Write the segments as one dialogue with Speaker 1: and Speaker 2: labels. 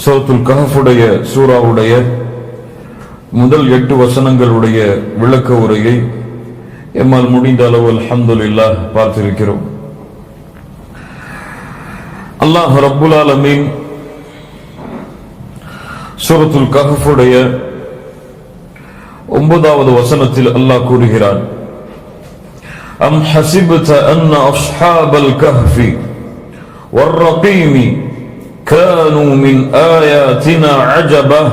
Speaker 1: சூரத்துல் கஹ்ஃபுடைய சூராவுடைய முதல் 8 வசனங்களுடைய விளக்க உரையை எம்மால் முடிந்த அளவு அல்ஹம்துலில்லாஹ் பார்த்திருக்கிறோம். அல்லாஹ் ரப்புல் ஆலமீன் சூரத்துல் கஹ்ஃபுடைய 9வது வசனத்தில் அல்லாஹ் கூறுகிறான், அம் ஹஸிப்த அன்ன அஸ்ஹாபல் கஹ்ஃபி வர்ரகீமி كانوا من آياتنا عجبا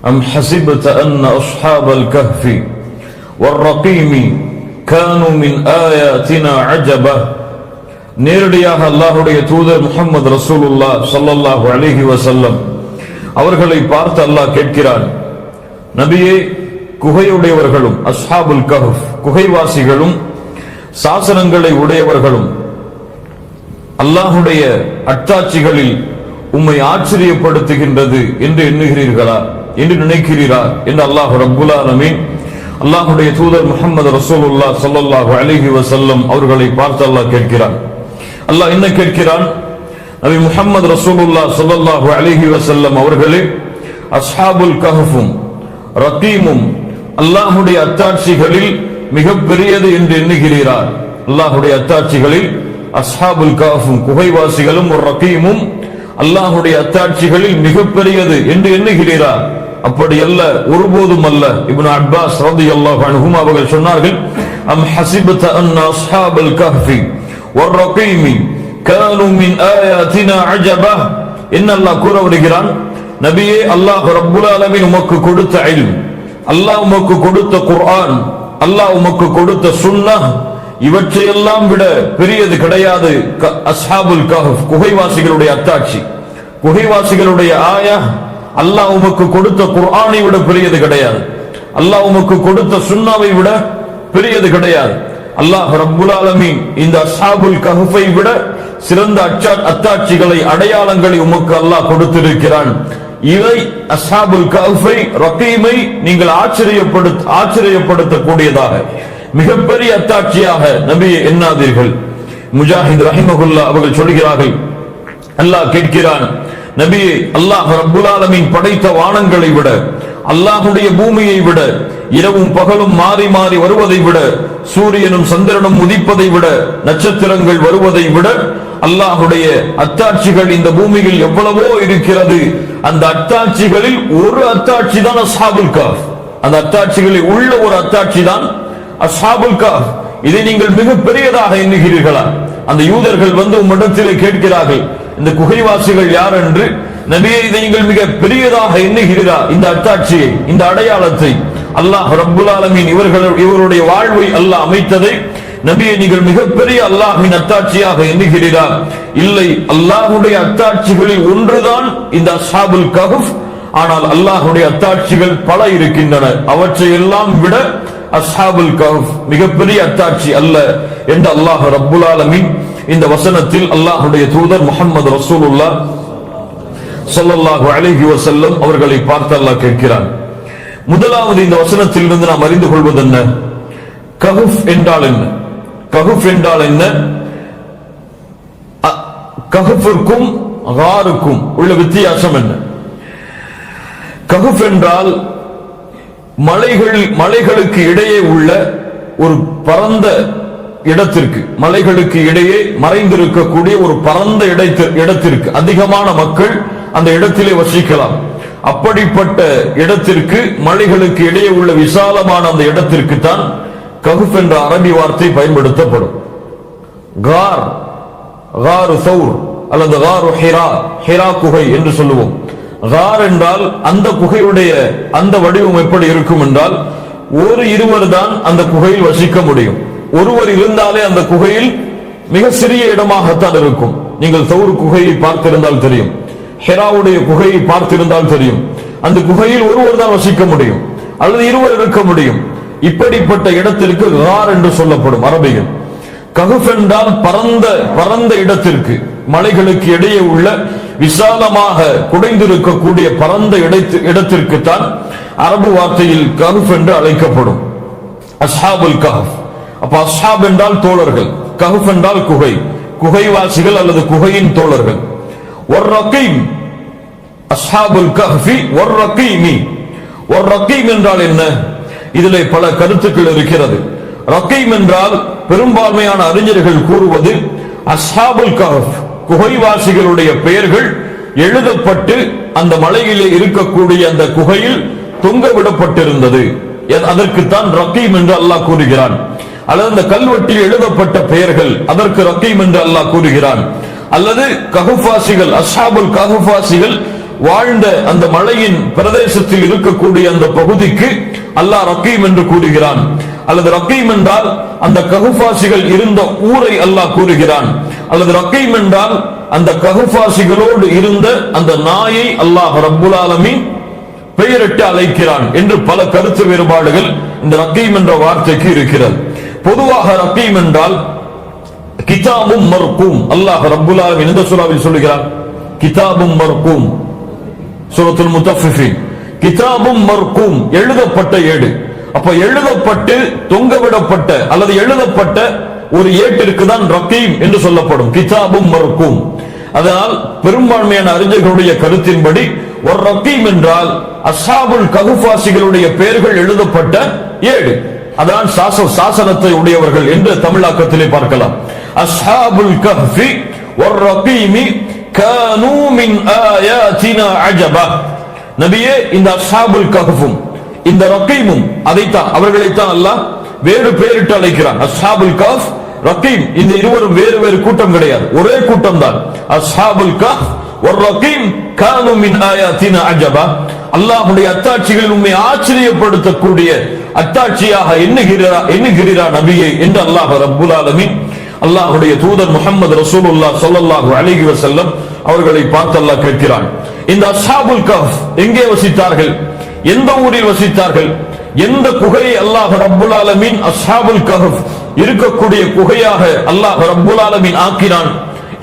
Speaker 1: أم حسبت أن أصحاب الكهف والرقيم كانوا من آياتنا عجبا. நேரடியாக அல்லாஹ்வுடைய தூதர் முஹம்மது ரசூலுல்லாஹ் ஸல்லல்லாஹு அலைஹி வஸல்லம் அவர்களை பார்த்து அல்லாஹ் கேட்கிறான், நபியே, குகையுடையவர்களும் அஸ்ஹாபுல் கஹ்ஃப் குகைவாசிகளும் சாசனங்களை உடையவர்களும் அல்லாஹுடைய அத்தாட்சிகளில் உம்மை ஆச்சரியப்படுத்துகின்றது என்று எண்ணுகிறீர்களா, என்று நினைக்கிறீரா என்று அல்லாஹ் ரப்புல் ஆலமீன் அல்லாஹுடைய தூதர் முஹம்மது ரசூலுல்லாஹ் ஸல்லல்லாஹு அலைஹி வஸல்லம் அவர்களை பார்த்து அல்லாஹ் கேட்கிறான். அல்லாஹ் என்ன கேட்கிறான்? நபி முஹம்மது ரசூலுல்லாஹ் ஸல்லல்லாஹு அலைஹி வஸல்லம் அவர்களே, அஸ்ஹாபுல் கஹ்ஃபும் ரகீமும் அல்லாஹுடைய அத்தாட்சிகளில் மிக பெரியது என்று எண்ணுகிறீரா? அல்லாஹுடைய அத்தாட்சிகளில் அஸ்ஹாபுல் கஹ்ஃபும் குகைவாசிகளும் ஒரு ரகீமும் அல்லாஹுடைய அத்தாட்சிகளில் மிகப்பெரியது என்று எண்ணுகிறீரா? அப்படி அல்ல, ஒருபோதும் அல்ல. இப்னு அப்பாஸ் ரலியல்லாஹு அன்ஹுமா அவர்கள் சொன்னார்கள், அம் ஹஸிப்த அன்ன அஸ்ஹாபல் கஹ்ஃபி வர் ரகீமி கானூ மின் ஆயாத்தினா அஜபா. என்ன அல்லாஹ் கூற வருகிறான்? நபியே, அல்லாஹ் ரப்புல் ஆலமீன் உமக்கு கொடுத்த இல்ம், அல்லாஹ் உமக்கு கொடுத்த குர்ஆன், அல்லாஹ் உமக்கு கொடுத்த சுன்னஹ், இவற்றையெல்லாம் விட பெரியது கிடையாது அஸ்ஹாபுல் கஹ்ஃப் குகைவாசிகளுடைய அத்தாட்சி, குகைவாசிகளுடைய ஆயா. அல்லாஹ் உமக்கு கொடுத்த குர்ஆனை விட பெரியது கிடையாது, அல்லாஹ் உமக்கு கொடுத்த சுன்னாவை விட பெரியது கிடையாது. அல்லாஹ் ரப்புல் ஆலமீன் இந்த அஸ்ஹாபுல் கஹ்ஃபை விட சிறந்த அத்தாட்சிகளை, அடையாளங்களை உமக்கு அல்லாஹ் கொடுத்திருக்கிறான். இவை அஸ்ஹாபுல் கஹ்ஃபை ரகீமை நீங்கள் ஆச்சரியப்படுத்தக்கூடியதாக மிகப்பெரிய அத்தாட்சியாக நபியை எண்ணாதீர்கள். முஜாஹித் ரஹிமஹுல்லாஹ் அவர்கள் சொல்கிறார்கள், அல்லாஹ் கேட்கிறான், நபியே, அல்லாஹ் ரப்புல் ஆலமீன் படைத்த வானங்களை விட, அல்லாஹுடைய பூமியை விட, இரவும் பகலும் மாறி மாறி வருவதை விட, சூரியனும் சந்திரனும் உதிப்பதை விட, நட்சத்திரங்கள் வருவதை விட, அல்லாஹுடைய அத்தாட்சிகள் இந்த பூமியில் எவ்வளவோ இருக்கிறது. அந்த அத்தாட்சிகளில் ஒரு அத்தாட்சி தான் அஸ்ஹாபுல் கஹ்ஃப். அந்த அத்தாட்சிகளில் உள்ள ஒரு அத்தாட்சி தான் அஸ்ஹாபுல் கஹ்ஃப். இதை நீங்கள் மிக பெரியதாக எண்ணுகிறீர்களா? அந்த யூதர்கள் வந்து உம்மிடத்திலே கேட்கிறார்கள், இந்த குகைவாசிகள் யார் என்று. நபியே, இதை நீங்கள் மிக பெரியதாக எண்ணுகிறீரா? இந்த அத்தாட்சியை, இந்த அடையாளத்தை, அல்லாஹ் ரப்புல் ஆலமீன் இவருடைய வாழ்வை அல்லாஹ் அமைத்ததை நபியை நீங்கள் மிகப்பெரிய அல்லாஹ்வின் அத்தாட்சியாக எண்ணுகிறீரா? இல்லை, அல்லாஹுடைய அத்தாட்சிகளில் ஒன்றுதான் இந்த அஸ்ஹாபுல் கஹ்ஃப். ஆனால் அல்லாஹுடைய அத்தாட்சிகள் பல இருக்கின்றன, அவற்றை எல்லாம் விட அஸ்ஹாபுல் கஹ்ஃப் மிகப்பெரிய அத்தாட்சி அல்ல என்று அல்லாஹ் ரப்புல் ஆலமீன் இந்த வசனத்தில் அல்லாஹுடைய தூதர் முஹம்மது ரசூலுல்லாஹ் ஸல்லல்லாஹு அலைஹி வஸல்லம் அவர்களை பார்த்து அல்லாஹ் கேட்கிறான். முதலாவது இந்த வசனத்தில் இருந்து நாம் அறிந்து கொள்வது என்ன? கஹ்ஃப் என்றால் என்ன? கஹ்ஃப் என்றால் என்ன? கஹ்ஃபிற்கும் காருக்கும் உள்ள வித்தியாசம் என்ன? கஹ்ஃப் என்றால் மலைகளுக்கு இடையே உள்ள ஒரு பரந்த இடத்திற்கு, மலைகளுக்கு இடையே மறைந்திருக்கக்கூடிய ஒரு பரந்த இடத்திற்கு அதிகமான மக்கள் அந்த இடத்திலே வசிக்கலாம். அப்படிப்பட்ட இடத்திற்கு, மலைகளுக்கு இடையே உள்ள விசாலமான அந்த இடத்திற்கு தான் கஹ்ஃப் என்ற அரபி வார்த்தை பயன்படுத்தப்படும். கார், காரு சௌர் அல்லது காரு ஹிரா, ஹிரா குகை என்று சொல்லுவோம். கார் என்றால் அந்த குகையுடைய அந்த வடிவம் எப்படி இருக்கும் என்றால், ஒரு இருவர் தான் அந்த குகையில் வசிக்க முடியும். ஒருவர் இருந்தாலே அந்த குகையில் மிக சிறிய இடமாகத்தான் இருக்கும். நீங்கள் சௌர் குகையை பார்த்திருந்தால் தெரியும், ஹிராவுடைய குகையை பார்த்திருந்தால் தெரியும். அந்த குகையில் ஒருவர் தான் வசிக்க முடியும் அல்லது இருவர் இருக்க முடியும். இப்படிப்பட்ட இடத்திற்கு கார் என்று சொல்லப்படும் அரபிகள். கஹ்ஃப் என்றால் பரந்த இடத்திற்கு, மலைகளுக்கு இடையே உள்ள விசாலமாக குடைந்திருக்கக்கூடிய பரந்த இடத்திற்கு தான் அரபு வார்த்தையில் கஹ்ஃப் என்று அழைக்கப்படும். அஸ்ஹாபுல் கஹ்ஃப். அப்ப அஸ்ஹாப் என்றால் தோழர்கள், கஹ்ஃப் என்றால் குகை, குகைவாசிகள் அல்லது குகையின் தோழர்கள். ஒரு ரகீம், அஸ்ஹாபுல் கஹ்ஃபி வர்ரகீமி. வர்ரகீம் என்றால் என்ன? இதிலே பல கருத்துக்கள் இருக்கிறது. ரகீம் என்றால் பெரும்பான்மையான அறிஞர்கள் கூறுவது அஸ்ஹாபுல் கஹ்ஃப், குகைவாசிகளுடைய பெயர்கள் எழுதப்பட்டு அந்த மலையிலே இருக்கக்கூடிய அந்த குகையில் தொங்க விடப்பட்டிருந்தது. அதற்குத்தான் ரகீம் என்று அல்லாஹ் கூறுகிறான். அல்லது அந்த கல்வெட்டில் எழுதப்பட்ட பெயர்கள், அதற்கு ரகீம் என்று அல்லாஹ் கூறுகிறான். அல்லது கஹ்ஃபாசிகள், அஸ்ஹாபுல் கஹ்ஃபாசிகள் வாழ்ந்த அந்த மலையின் பிரதேசத்தில் இருக்கக்கூடிய அந்த பகுதிக்கு அல்லாஹ் ரகீம் என்று கூறுகிறான். அல்லது ரகீம் என்றால் அந்த கஹ்ஃபாசிகள் இருந்த ஊரை அல்லாஹ் கூறுகிறான். அல்லது ரகீம் என்றால் அந்த கஹ்ஃபாசிகளோடு இருந்த அந்த நாயை அல்லாஹ் ரப்புல் ஆலமீன் பெயரிட்டு அழைக்கிறான் என்று பல கருத்து வேறுபாடுகள் இந்த ரகீம் என்ற வார்த்தைக்கு இருக்கிறது. பொதுவாக ரகீம் என்றால் கிதாபும் மர்கூம். அல்லாஹ் ரப்புல் ஆலமீன் இந்த சூராவில் சொல்கிறான், கிதாபும் மர்கூம், சூரத்துல் முத்தஃபிஃபின். கிதாபும் மர்கூம், எழுதப்பட்ட ஏடு. அப்ப எழுதப்பட்டு தொங்கவிடப்பட்ட அல்லது எழுதப்பட்ட ஒரு ஏட்டிற்கு தான் ரகீம் என்று சொல்லப்படும், கிதாபும் மர்கூம். அதனால் பெரும்பான்மையான அறிஞர்களுடைய கருத்தின்படி ஒரு ரகீம் என்றால் அஸ்ஹாபுல் கஹ்ஃபாசிகளுடைய பெயர்கள் எழுதப்பட்ட ஏடு. அதான் சாசனத்தை உடையவர்கள் என்று தமிழாக்கத்திலே பார்க்கலாம். அஸ்ஹாபுல் கஹ்ஃபி வர்ரகீமி கானூ மின் ஆயாத்தினா அஜபா. நபியே, இந்த அஸ்ஹாபுல் கஹ்ஃபும் இந்த ரகீமும் அதைத்தான், அவர்களைத்தான் அல்லாஹ் வேறு பெயரிட்டு அழைக்கிறான். அஸ்ஹாபுல் கஹ்ஃப், ரகீம், இந்த இருவரும் வேறு வேறு கூட்டம் கிடையாது, ஒரே கூட்டம் தான். அஸ்ஹாபுல் கஹ்ஃப் வர்ரகீம் கானூ மின் ஆயாத்தினா அஜபா. அல்லாஹ்வுடைய அத்தாட்சிகளில் உம்மை ஆச்சரியப்படுத்தக்கூடிய அத்தாட்சியாக எண்ணுகிறார் நபியே என்று அல்லாஹ் ரப்புல் ஆலமீன் அல்லாஹ்வுடைய தூதர் முஹம்மது ரசூலுல்லாஹ் ஸல்லல்லாஹு அலைஹி வஸல்லம் அவர்களை பார்த்து அல்லாஹ் கேட்கிறான், இந்த அஸ்ஹாபுல் கஹ்ஃப் எங்கே வசித்தார்கள்? எந்த ஊரில் வசித்தார்கள்? எந்த குகையை அல்லாஹ் ரப்புல் ஆலமீன் அஸ்ஹாபுல் கஹ்ஃப் இருக்கக்கூடிய குகையாக அல்லாஹ் ரப்புல் ஆலமீன் ஆக்கினான்?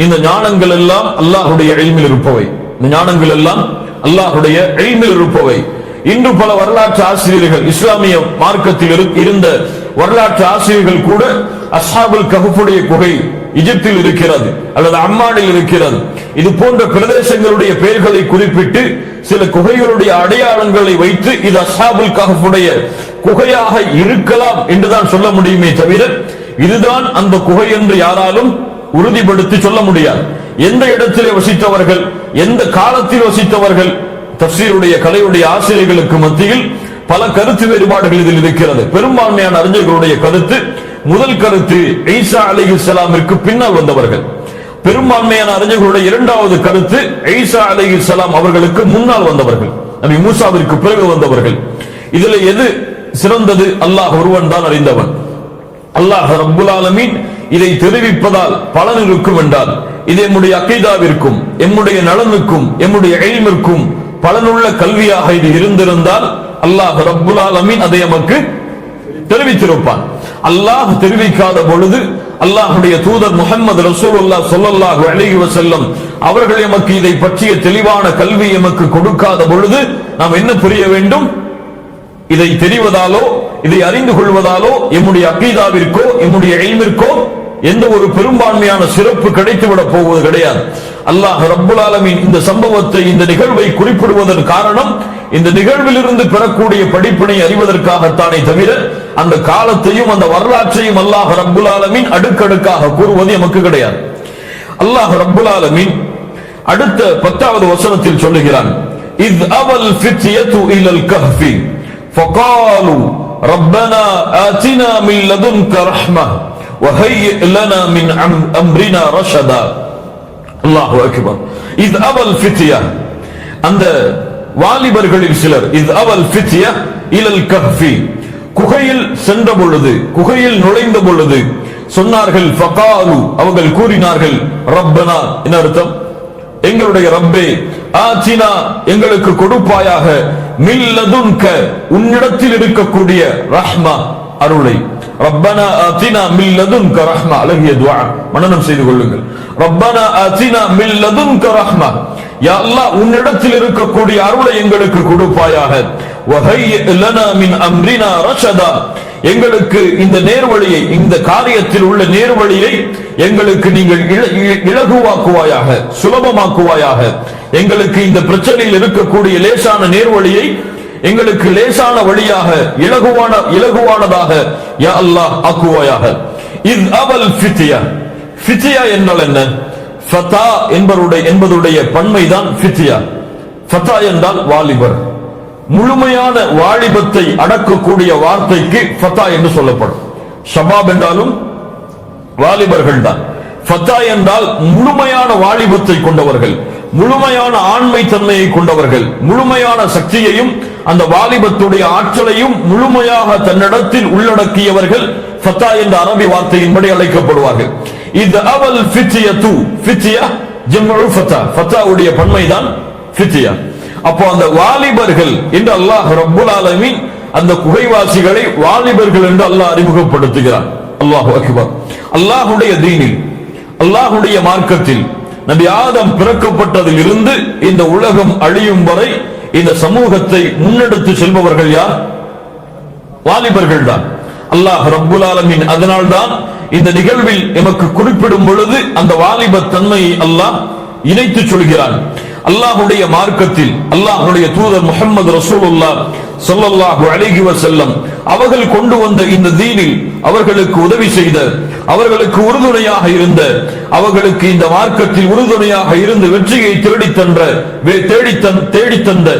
Speaker 1: இந்த ஞானங்கள் எல்லாம் அல்லாஹ்வுடைய இல்மில் இருப்பவை. இந்த ஞானங்கள் எல்லாம் அல்லாஹ்வுடைய இல்மில் இருப்பவை. இன்று பல வரலாற்று ஆசிரியர்கள், இஸ்லாமிய மார்க்கத்தில் இருந்த வரலாற்று ஆசிரியர்கள் கூட அஸ்ஹாபுல் கஹ்ஃபுடைய குகை எகிப்தில் இருக்கிறது அல்லது அம்மானில் இருக்கிறது, இது போன்ற பிரதேசங்களுடைய பெயர்களை குறிப்பிட்டு சில குகைகளுடைய அடையாளங்களை வைத்து இது அஸ்ஹாபுல் கஹ்ஃபுடைய குகையாக இருக்கலாம் என்றுதான் சொல்ல முடியுமே தவிர இதுதான் அந்த குகை என்று யாராலும் உறுதிப்படுத்தி சொல்ல முடியாது. எந்த இடத்திலே வசித்தவர்கள், எந்த காலத்தில் வசித்தவர்கள், தஃசீருடைய கலையுடைய ஆசிரியர்களுக்கு மத்தியில் பல கருத்து வேறுபாடுகள் இதில் இருக்கிறது. பெரும்பான்மையான அறிஞர்களுடைய கருத்து, முதல் கருத்து ஈசா அலைஹிஸ்ஸலாமிற்கு பின்னால் வந்தவர்கள். பெரும்பான்மையான அறிஞர்களுடைய இரண்டாவது கருத்து ஈசா அலைஹிஸ்ஸலாம் அவர்களுக்கு முன்னால் வந்தவர்கள், நபி மூசாவிற்கு பிறகு வந்தவர்கள். இதில் எது சிறந்தது? அல்லாஹ் ஒருவன் தான் அறிந்தவன். அல்லாஹ் ரப்புல் ஆலமீன் இதை தெரிவிப்பதால் பலன் இருக்கும் என்றால் இது எம்முடைய அகீதாவிற்கும் எம்முடைய நலனுக்கும் எம்முடைய இல்மிற்கும் பலனுள்ள கல்வியாக இது இருந்திருந்தால் அல்லாஹ் ரப்புல் ஆலமீன் அதை நமக்கு தெரிவித்திருப்பான். அல்லாஹ் தெரிவிக்காத பொழுது அல்லாஹ்வுடைய தூதர் முஹம்மது ரசூலுல்லாஹ் ஸல்லல்லாஹு அலைஹி வஸல்லம் அவர்கள் நமக்கு இதை பற்றிய தெளிவான கல்வி நமக்கு கொடுக்காத பொழுது நாம் என்ன புரிய வேண்டும்? இதை தெரிவதாலோ இதை அறிந்து கொள்வதாலோ எம்முடைய அகீதாவிற்கோ எம்முடைய இல்மிற்கோ எந்த ஒரு பெரும்பான்மையான சிறப்பு கிடைத்துவிடப் போவது கிடையாது. அல்லாஹ் ரப்புல் ஆலமீன் இந்த சம்பவத்தை, இந்த நிகழ்வை குறிப்பிடுவதன் காரணம் இந்த நிகழ்விலிருந்து பெறக்கூடிய படிப்பினை அறிவதற்காகத்தானே தவிர அந்த காலத்தையும் அந்த வரலாற்றையும் அல்லாஹ் ரப்புல் ஆலமீன் அடுக்கடுக்காக கூறுவது நமக்கு கிடையாது. அல்லாஹ் ரப்புல் ஆலமீன் அடுத்த 10வது வசனத்தில் சொல்லுகிறான், இத் அவல் ஃபித்யது இலல் கஹ்ஃபி ஃபகாலு ரப்பனா ஆதினா மின் லதுன்க ரஹ்மஹ் வஹய்யிஅ லனா மின் அம்ரினா ரஷதா. அல்லாஹு அக்பர். இத் அவல் ஃபித்யா, அந்த வாலிபர்களில் சிலர், இத் அவல் ஃபித்யா இலல் கஹ்ஃபி, குகையில் சென்ற பொழுது, குகையில் நுழைந்த பொழுது சொன்னார்கள், ஃபகாலு, அவர்கள் கூறினார்கள், ரப்பனா, என்ன அர்த்தம்? எங்களுடைய ரப்பே, ஆதினா, எங்களுக்கு கொடுப்பாயாக, மின் லதுன்க, உன்னிடத்தில் இருக்கக்கூடிய ரஹ்மா, அருளை. ரப்பனா ஆதினா மின் லதுன்க ரஹ்மா, அழகிய துஆ, மனனம் செய்து கொள்ளுங்கள். ரப்பனா ஆதினா மின் லதுன்க ரஹ்மா, யா அல்லாஹ், உன்னிடத்தில் இருக்கக்கூடிய அருளை எங்களுக்கு கொடுப்பாயாக. வஹய்யிஅ லனா மின் அம்ரினா ரஷதா, எங்களுக்கு இந்த நேர்வழியை, இந்த காரியத்தில் உள்ள நேர்வழியை எங்களுக்கு நீங்கள் இலகுவாக்குவாயாக, சுலபமாக்குவாயாக. எங்களுக்கு இந்த பிரச்சனையில் இருக்கக்கூடிய லேசான நேர்வழியை எங்களுக்கு லேசான வழியாக இலகுவானதாக யா அல்லாஹ் ஆக்குவாயாக. இத் அவல் ஃபித்யா. ஃபித்யா என்றால் என்ன? ஃபதா என்பதுடைய பன்மைதான் ஃபித்யா. ஃபதா என்றால் வாலிபர். முழுமையான வாலிபத்தை அடக்கக்கூடிய வார்த்தைக்கு ஃபதா என்று சொல்லப்படும். ஷபாப் என்றாலும் வாலிபர்கள் தான். ஃபதா என்றால் முழுமையான வாலிபத்தை கொண்டவர்கள், முழுமையான ஆண்மை தன்மையை கொண்டவர்கள், முழுமையான சக்தியையும் அந்த வாலிபத்துடைய ஆற்றலையும் முழுமையாக தன்னிடத்தில் உள்ளடக்கியவர்கள் ஃபதா என்ற அரபி வார்த்தையின்படி அழைக்கப்படுவார்கள். இது அவல் ஃபித்யது. ஃபித்யா ஜம்உ ஃபதா. ஃபதாவுடைய பன்மைதான் ஃபித்யா. அப்போ அந்த வாலிபர்கள் என்று அல்லாஹ் ரப்புல் ஆலமீன் அந்த குகைவாசிகளை வாலிபர்கள் என்று அல்லாஹ் அறிமுகப்படுத்துகிறார். அல்லாஹு அக்பர். அல்லாஹ்வுடைய தீனில், அல்லாஹ்வுடைய மார்க்கத்தில் நபி ஆதம் பிறக்கப்பட்டதில் இருந்து இந்த உலகம் அழியும் வரை இந்த சமூகத்தை முன்னெடுத்து செல்பவர்கள் யார்? வாலிபர்கள் தான். அல்லாஹ் ரப்புல் ஆலமீன் அதனால்தான் இந்த நிகழ்வில் எமக்கு குறிப்பிடும் பொழுது அந்த வாலிப தன்மையை அல்லாஹ் இணைத்து சொல்கிறான். அல்லாஹ்வுடைய மார்க்கத்தில் அல்லாஹ்வுடைய தூதர் முஹம்மது ரசூலுல்லாஹ் ஸல்லல்லாஹு அலைஹி வஸல்லம் அவர்கள் கொண்டு வந்த இந்த தீனில் அவர்களுக்கு உதவி செய்த, அவர்களுக்கு உறுதுணையாக இருந்த, அவர்களுக்கு இந்த மார்க்கத்தில் உறுதுணையாக இருந்து வெற்றியை தேடித்தந்த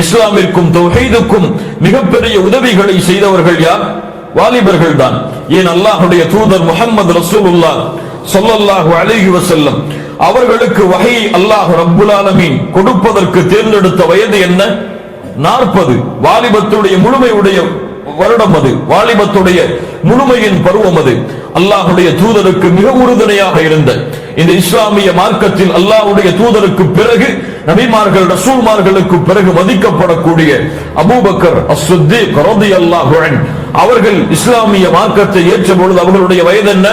Speaker 1: இஸ்லாமிற்கும் தௌஹீதுக்கும் மிகப்பெரிய உதவிகளை செய்தவர்கள் யார்? வாலிபர்கள் தான். ஏன் அல்லாஹ்வுடைய தூதர் முஹம்மது ரசூலுல்லாஹ் ஸல்லல்லாஹு அலைஹி வஸல்லம் அவர்களுக்கு வஹீ அல்லாஹ் ரப்புல் ஆலமீன் கொடுப்பதற்கு தேர்ந்தெடுத்த வயது என்ன? 40. வாலிபத்துடைய முழுமையுடைய வருடம் அது, வாலிபத்துடைய முழுமையின் பருவம் அது. அல்லாஹ்வுடைய தூதருக்கு மிக உறுதுணையாக இருந்த இந்த இஸ்லாமிய மார்க்கத்தில் அல்லாஹ்வுடைய தூதருக்கு பிறகு நபிமார்கள் ரசூல்மார்களுக்கு பிறகு மதிக்கப்படக்கூடிய அபூபக்கர் அஸ்-சித்தீக் ரலியல்லாஹு அன்ஹு அவர்கள் இஸ்லாமிய மார்க்கத்தை ஏற்ற பொழுது அவர்களுடைய வயது என்ன?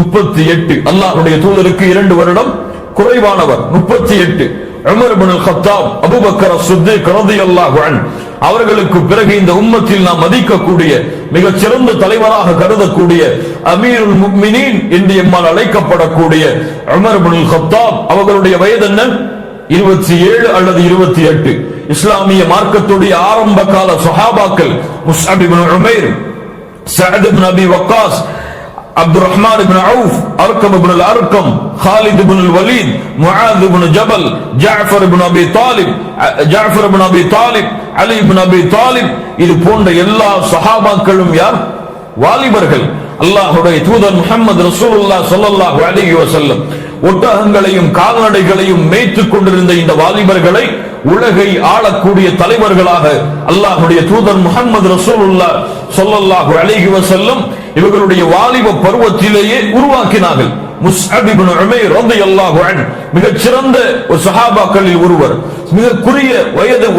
Speaker 1: 38. அல்லாஹ்வுடைய தூதருக்கு 2 வருடம் குறைவானவர், 38. உமர் இப்னு அல்-கத்தாப், அபூபக்கர் அஸ்-சித்தீக் ரலியல்லாஹு அன்ஹு அவர்களுக்கு பிறகு இந்த உம்மத்தில் நாம் மதிக்கக்கூடிய மிகச் சிறந்த தலைவராக கருதக்கூடிய அமீருல் முஃமினீன் என்று எம்மால் அழைக்கப்படக்கூடிய உமர் இப்னு அல்-கத்தாப் அவர்களுடைய வயது என்ன? 27 அல்லது 28. இஸ்லாமிய மார்க்கத்துடைய ஆரம்ப கால சஹாபாக்கள் முஸ்அப் இப்னு உமைர், சஅத் இப்னு அபி வக்காஸ், அப்துர் ரஹ்மான் இப்னு அவுஃப், அர்கம் இப்னு அல்-அர்கம், காலித் இப்னு அல்-வலீத், முஆத் இப்னு ஜபல், ஜஅஃபர் இப்னு அபி தாலிப், அலி இப்னு அபி தாலிப், இது போன்ற எல்லா சஹாபாக்களும் யார்? வாலிபர்கள். அல்லாஹ்வுடைய தூதர் முஹம்மது ரசூலுல்லாஹ் ஸல்லல்லாஹு அலைஹி வஸல்லம் ஒட்டகங்களையும் கால்நடைகளையும் மேய்த்துக் கொண்டிருந்த இந்த வாலிபர்களை உலகை ஆளக்கூடிய தலைவர்களாக அல்லாஹ்வுடைய தூதர் முஹம்மது ரசூலுல்லாஹ் ஸல்லல்லாஹு அலைஹி வஸல்லம் இவர்களுடைய வாலிப பருவத்திலேயே உருவாக்கினார்கள். முஸ்அப் இப்னு உமைர் ரலியல்லாஹு அன்ஹு மிகச் சிறந்த ஒரு சஹாபாக்களில் ஒருவர், மிக குறுகிய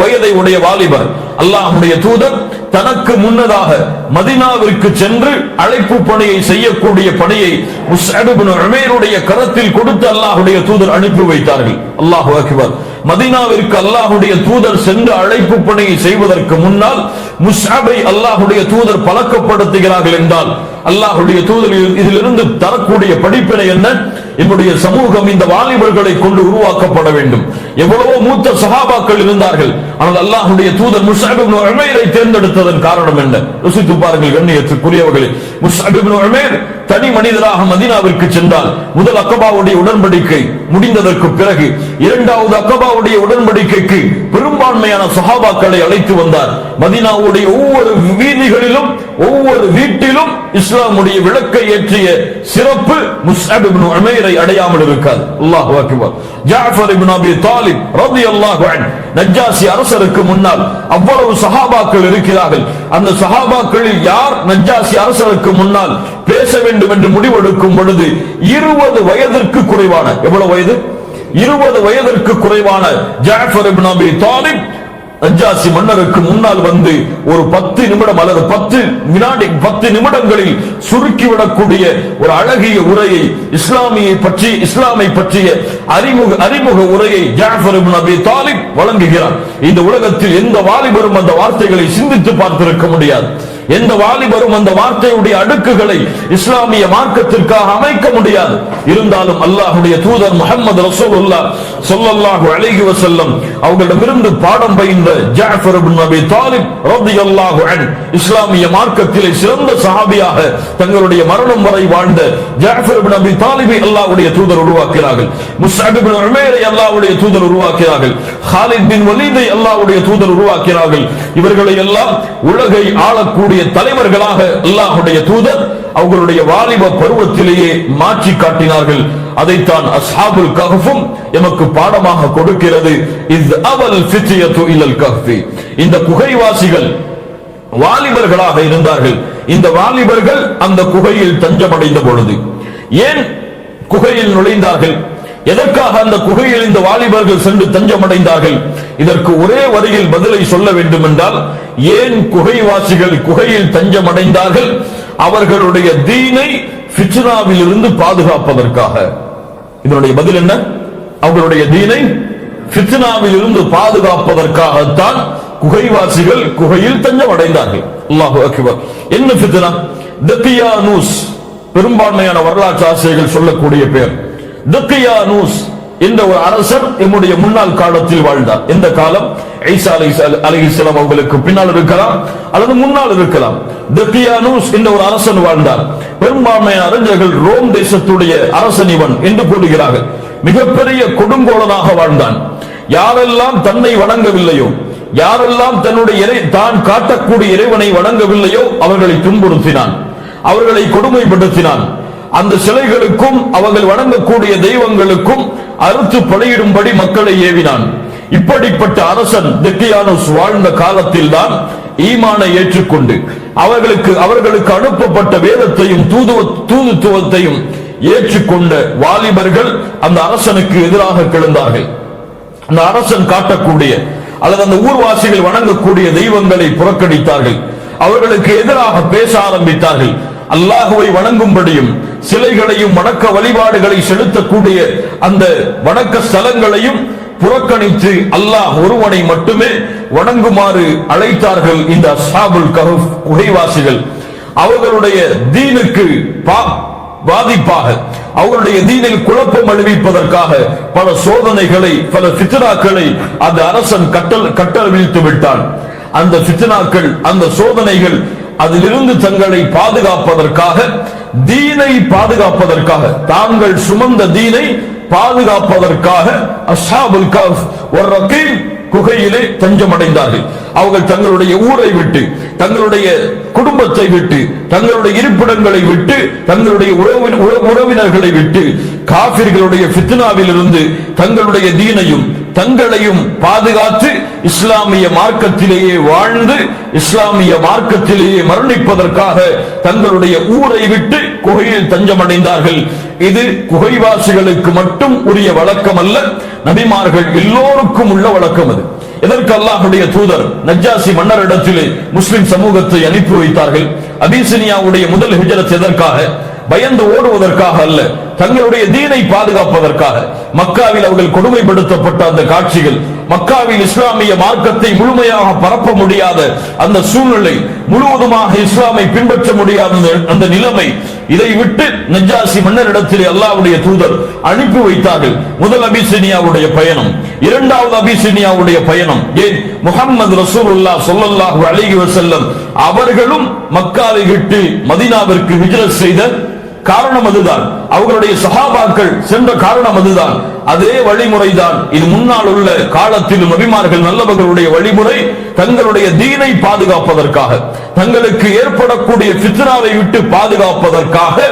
Speaker 1: வயதை உடைய வாலிபர். அல்லாஹ்வுடைய தூதர் தனக்கு முன்னதாக மதீனாவிற்கு சென்று அழைப்பு பணியை செய்யக்கூடிய பணியை முஸ்அப் இப்னு உமைருடைய கரத்தில் கொடுத்து அல்லாஹ்வுடைய தூதர் அனுப்பி வைத்தார்கள். அல்லாஹு அக்பர். மதீனாவிற்கு அல்லாஹ்வுடைய தூதர் சென்று அழைப்பு பணியை செய்வதற்கு முன்னால் முஸ்அபை அல்லாஹ்வுடைய தூதர் பழக்கப்படுத்துகிறார்கள் என்றால் அல்லாஹ்வுடைய தூதர் இதிலிருந்து தரக்கூடிய படிப்பினை என்ன? என்னுடைய சமூகம் இந்த வாலிபர்களை கொண்டு உருவாக்கப்பட வேண்டும். எவ்வளவோ மூத்த சஹாபாக்கள் இருந்தார்கள், ஆனால் அல்லாஹ்வுடைய தூதர் முஸ்அப் இப்னு உமைரை தேர்ந்தெடுத்ததன் காரணம் என்ன? யோசித்து பாருங்கள் கண்ணியத்துக்குரியவர்களே. முஸ்அப் இப்னு உமைர் தனி மனிதராக மதீனாவிற்கு சென்றால் முதல் அக்கபாவுடைய உடன்படிக்கை முடிந்ததற்கு பிறகு இரண்டாவது அக்கபாவுடைய உடன்படிக்கைக்கு பெரும்பான்மையான சஹாபாக்களை அழைத்து வந்தார். மதீனாவுடைய ஒவ்வொரு வீதிகளிலும் ஒவ்வொரு வீட்டிலும் இஸ்லாமுடைய விளக்கை ஏற்றிய சிறப்பு முஸ்அப் இப்னு உமைரை அடையாமல் இருக்காது. அல்லாஹு அக்பர். ஜஅஃபர் இப்னு அபி தாலிப் ரலியல்லாஹு அன்ஹு நஜ்ஜாசி அரசருக்கு முன்னால் அவ்வளவு சஹாபாக்கள் இருக்கிறார்கள். அந்த சஹாபாக்களில் யார் நஜ்ஜாசி அரசருக்கு முன்னால் பேச வேண்டும் என்று முடிவெடுக்கும் பொழுது 20 வயதிற்கு குறைவான, எவ்வளவு வயது? 20 வயதிற்கு குறைவான ஜஅஃபர் இப்னு அபி தாலிப் நஜ்ஜாசி மன்னருக்கு முன்னால் வந்து ஒரு 10 நிமிடம் அல்லது 10 நிமிடங்களில் சுருக்கிவிடக்கூடிய ஒரு அழகிய உரையை, இஸ்லாமை பற்றிய அறிமுக உரையை ஜஅஃபர் இப்னு அபி தாலிப் வழங்குகிறார். இந்த உலகத்தில் எந்த வாலிபரும் அந்த வார்த்தைகளை சிந்தித்து பார்த்திருக்க முடியாது. எந்த வாலிபரும் அந்த வார்த்தையுடைய அடுக்குகளை இஸ்லாமிய மார்க்கத்திற்காக அமைக்க முடியாது. இருந்தாலும் அல்லாஹ்வுடைய தூதர் முஹம்மது ரசூலுல்லாஹ் ஸல்லல்லாஹு அலைஹி வஸல்லம் அவர்களிடமிருந்து பாடம் பயின்ற ஜஅஃபர் இப்னு அபி தாலிப் ரலியல்லாஹு அன்ஹு இஸ்லாமிய மார்க்கத்திலே சிறந்த சஹாபியாக தங்களுடைய மரணம் வரை வாழ்ந்த ஜஅஃபர் இப்னு அபி தாலிபை அல்லாஹ்வுடைய தூதர் உருவாக்கினார்கள். முஸ்அப் இப்னு உமைரை அல்லாஹ்வுடைய தூதர் உருவாக்கினார்கள். ஹாலித் பின் வலீதை அல்லாஹ்வுடைய தூதர் உருவாக்கினார்கள். இவர்களை எல்லாம் உலகை ஆளக்கூடிய தலைவர்களாக அல்லாஹ்வுடைய தூதர் அவர்களுடைய வாலிப பருவத்திலேயே மாற்றி காட்டினார்கள். அதைத்தான் அஸ்ஹாபுல் கஹ்ஃபும் எமக்கு பாடமாக கொடுக்கிறது. இஸ் அவல் ஃபித்யது இலல் கஹ்ஃபி, இந்த குகைவாசிகள் வாலிபர்களாக இருந்தார்கள். இந்த வாலிபர்கள் அந்த குகையில் தஞ்சமடைந்த பொழுது ஏன் குகையில் நுழைந்தார்கள்? எதற்காக அந்த குகையில் இந்த வாலிபர்கள் சென்று தஞ்சமடைந்தார்கள்? இதற்கு ஒரே வரியில் பதிலை சொல்ல வேண்டும் என்றால், ஏன் குகைவாசிகள் குகையில் தஞ்சமடைந்தார்கள்? அவர்களுடைய தீனை ஃபித்னாவில் இருந்து பாதுகாப்பதற்காக. இதனுடைய பதில் என்ன? அவர்களுடைய தீனை ஃபித்னாவில் இருந்து பாதுகாப்பதற்காகத்தான் குகைவாசிகள் குகையில் தஞ்சமடைந்தார்கள். அல்லாஹு அக்பர். என்ன ஃபித்னா? தக்கியானூஸ், பெரும்பான்மையான வரலாற்று ஆசிரியர்கள் சொல்லக்கூடிய பெயர். தக்கியானூஸ் என்ற ஒரு அரசர் நம்முடைய முன்னாள் காலத்தில் வாழ்ந்தார். எந்த காலம்? ஈசா அலைஹிஸ்ஸலாம் அவர்களுக்கு பின்னால் இருக்கலாம் அல்லது முன்னால் இருக்கலாம். தக்கியானூஸ் என்ற ஒரு அரசன் வாழ்ந்தார். பெரும்பான்மையான அறிஞர்கள் ரோம் தேசத்துடைய அரசன் இவன் என்று கூறுகிறார்கள். மிகப்பெரிய கொடுங்கோலனாக வாழ்ந்தான். யாரெல்லாம் தன்னை வணங்கவில்லையோ, யாரெல்லாம் தன்னுடைய தான் காட்டக்கூடிய இறைவனை வணங்கவில்லையோ அவர்களை துன்புறுத்தினான், அவர்களை கொடுமைப்படுத்தினான். அந்த சிலைகளுக்கும் அவர்கள் வணங்கக்கூடிய தெய்வங்களுக்கும் அறுத்து பலியிடும்படி மக்களை ஏவினான். இப்படிப்பட்ட அரசன் தக்கியானூஸ் வாழ்ந்த காலத்தில் தான் ஈமானை ஏற்றுக்கொண்டு அவர்களுக்கு அனுப்பப்பட்ட வேதத்தையும் தூதுத்துவத்தையும் ஏற்றுக்கொண்ட வாலிபர்கள் அந்த அரசனுக்கு எதிராக கிளந்தார்கள். அந்த அரசன் காட்டக்கூடிய அல்லது அந்த ஊர்வாசிகள் வணங்கக்கூடிய தெய்வங்களை புறக்கணித்தார்கள். அவர்களுக்கு எதிராக பேச ஆரம்பித்தார்கள். அல்லாஹுவை வணங்கும்படியும் சிலைகளையும் வணக்க வழிபாடுகளை செலுத்தக்கூடிய அந்த வணக்க ஸ்தலங்களையும் புறக்கணித்து அல்லாஹ் ஒருவனை மட்டுமே வணங்குமாறு அழைத்தார்கள் இந்த அஸ்ஹாபுல் கஹ்ஃப் குகைவாசிகள். அவர்களுடைய தீனுக்கு பாதிப்பாக, அவர்களுடைய தீனில் குழப்பம் அளிப்பதற்காக பல சோதனைகளை, பல ஃபித்னாக்களை அந்த அரசன் கட்டவிழ்த்து விட்டான். அந்த ஃபித்னாக்கள், அந்த சோதனைகள், அதிலிருந்து தங்களை பாதுகாப்பதற்காக, தீனை பாதுகாப்பதற்காக, தாங்கள் சுமந்த தீனை பாதுகாப்பதற்காக அஸ்ஹாபுல் கஹ்ஃப் வர்ரகீம் குகையிலே தஞ்சமடைந்தார்கள். அவர்கள் தங்களுடைய ஊரை விட்டு, தங்களுடைய குடும்பத்தை விட்டு, தங்களுடைய இருப்பிடங்களை விட்டு, தங்களுடைய உறவினர்களை விட்டு காபிர்களுடைய ஃபித்னாவில் இருந்து தங்களுடைய தீனையும் தங்களையும் பாதுகாத்து இஸ்லாமிய மார்க்கத்திலேயே வாழ்ந்து இஸ்லாமிய மார்க்கத்திலேயே மரணிப்பதற்காக தங்களுடைய ஊரை விட்டு குகையில் தஞ்சமடைந்தார்கள். இது குகைவாசிகளுக்கு மட்டும் உரிய வழக்கம் அல்ல, நபிமார்கள் எல்லோருக்கும் உள்ள வழக்கம். அது எதற்கு அல்லாஹ்வுடைய தூதர் நஜ்ஜாசி மன்னரிடத்திலே முஸ்லிம் சமூகத்தை அனுப்பி வைத்தார்கள்? அபிசினியாவுடைய முதல் ஹிஜ்ரத் எதற்காக? பயந்து ஓடுவதற்காக அல்ல, தங்களுடைய தீனை பாதுகாப்பதற்காக. மக்காவில் அவர்கள் கொடுமைப்படுத்தப்பட்ட அந்த காட்சிகள், மக்காவில் இஸ்லாமிய மார்க்கத்தை முழுமையாக பரப்ப முடியாத அந்த சூழ்நிலை, முழுவதுமாக இஸ்லாமை பின்பற்ற முடியாத அந்த நிலைமை, இதை விட்டு நஜ்ஜாசி மன்னரிடத்திலே அல்லாஹ்வுடைய தூதர் அனுப்பி வைத்தார்கள். முதல் அபிசினியாவுடைய பயணம், இரண்டாவது அபிசினியாவுடைய பயணம். ஏன்? முஹம்மது ரசூலுல்லாஹ் ஸல்லல்லாஹு அலைஹி வஸல்லம் அவர்களும் மக்காவை விட்டு மதீனாவிற்கு ஹிஜ்ரத் செய்த காரணம் அதுதான். அவர்களுடைய சஹாபாக்கள் சென்ற காரணம் அதுதான். அதே வழிமுறைதான் இது முன்னால் உள்ள காலத்தில் நபிமார்கள் நல்லவர்களுடைய வழிமுறை. தங்களுடைய தீனை பாதுகாப்பதற்காக, தங்களுக்கு ஏற்படக்கூடிய ஃபித்னாவை விட்டு பாதுகாப்பதற்காக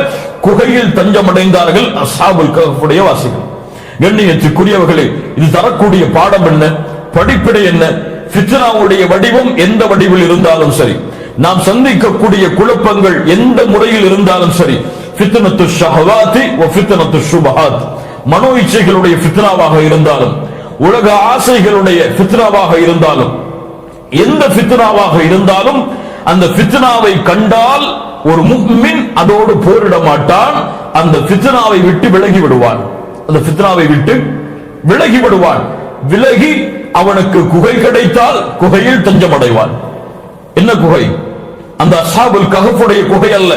Speaker 1: குகையில் தஞ்சமடைந்தார்கள் அஸ்ஹாபுல் கஹ்ஃபுடைய வாசிகள். கண்ணியத்துக்குரியவர்களே, இது தரக்கூடிய பாடம் என்ன? படிப்பினை என்ன? ஃபித்னாவுடைய வடிவம் எந்த வடிவில் இருந்தாலும் சரி, நாம் சந்திக்கக்கூடிய குழப்பங்கள் எந்த முறையில் இருந்தாலும் சரி, ஃபித்னத்து ஷஹவாத்தி வ ஃபித்னத்து ஷுபஹாத், மனோ இச்சைகளுடைய ஃபித்னாவாக இருந்தாலும், உலக ஆசைகளுடைய ஃபித்னாவாக இருந்தாலும், எந்த ஃபித்னாவாக இருந்தாலும் அந்த ஃபித்னாவை கண்டால் ஒரு முஃமின் அதோடு போரிட மாட்டான். அந்த ஃபித்னாவை விட்டு விலகி விடுவான். அந்த ஃபித்னாவை விட்டு விலகி விடுவான். விலகி அவனுக்கு குகை கிடைத்தால் குகையில் தஞ்சமடைவான். என்ன குகை? அந்த அஸ்ஹாபுல் கஹஃபுடைய குகை அல்ல,